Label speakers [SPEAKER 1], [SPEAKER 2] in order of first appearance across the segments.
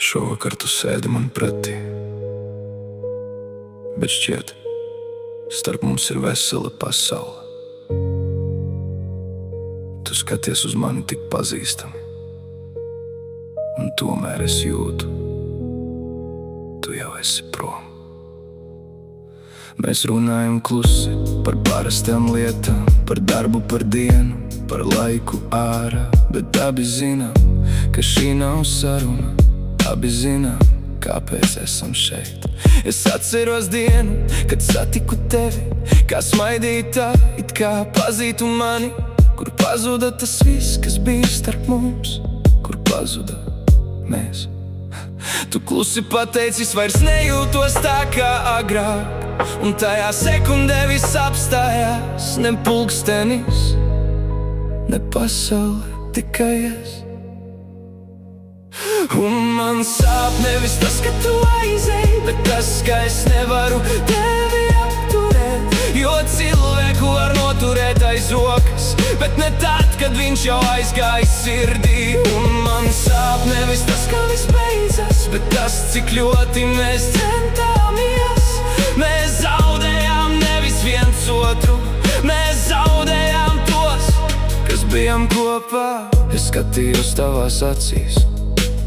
[SPEAKER 1] Šovakar tu sēdi man pretī, bet šķiet, starp mums ir vesela pasaule. Tu skaties uz mani tik pazīstami, un tomēr es jūtu, tu jau esi prom. Mēs runājam klusi par parastām lietām, par darbu, par dienu, par laiku ārā, bet abi zinām, ka šī nav saruna. Abi zinām, kāpēc esam šeit. Es atceros dienu, kad satiku tevi, kā smaidīja tā, it kā pazītu mani. Kur pazuda tas viss, kas bija starp mums? Kur pazuda mēs? Tu klusi pateici, es vairs nejūtos tā kā agrāk, un tajā sekundē viss apstājās. Ne pulkstenis, ne pasaule, tikai es. Un man sāp nevis tas, ka tu aizej, bet tas, ka es nevaru tevi apturēt. Jo cilvēku var noturēt aiz rokas, bet ne tad, kad viņš jau aizgājis sirdī. Un man sāp nevis tas, ka viss beidzas, bet tas, cik ļoti mēs centāmies. Mēs zaudējām nevis viens otru, mēs zaudējām tos, kas bijām kopā. Es skatījos tavās acīs,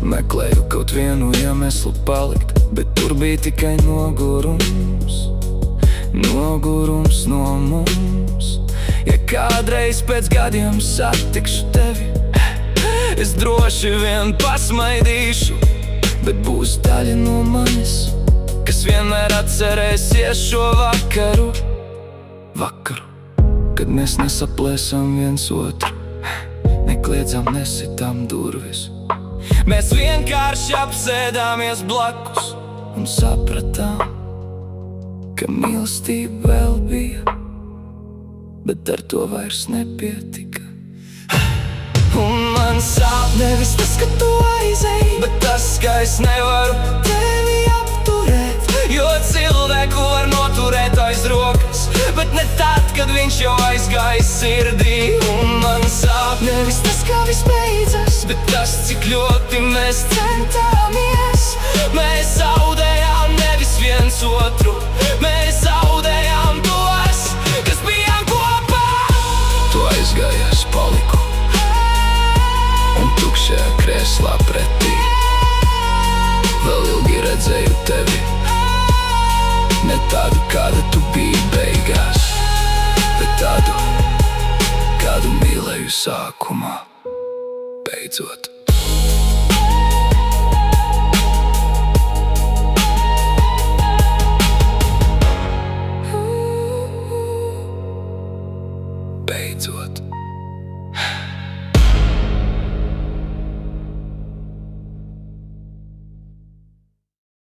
[SPEAKER 1] meklēju kaut vienu iemeslu palikt, bet tur bija tikai nogurums. Nogurums no mums. Ja kādreiz pēc gadiem satikšu tevi, es droši vien pasmaidīšu, bet būs daļa no manis, kas vienmēr atcerēsies šo vakaru. Vakaru, kad mēs nesaplēsam viens otru, nekliedzam, nesitām durvis. Mēs vienkārši apsēdāmies blakus un sapratām, ka mīlestība vēl bija, bet ar to vairs nepietika. Un man sāp nevis tas, ka tu aizej, bet tas, ka es nevaru tevi apturēt. Jo cilvēku var noturēt aiz rokas, bet ne tad, kad viņš jau aizgājis sirdī. Un man sāp nevis tas, ka viss beidzas, bet tas, cik ļoti mēs centāmies. Mēs zaudējām nevis viens otru, mēs zaudējām tos, kas bijām kopā. Tu aizgājies, paliku, un tukšajā krēslā pretī vēl ilgi redzēju tevi. Ne tādu, kāda tu biji beigās, bet tādu, kādu mīlēju sākumā, beidzot. Beidzot.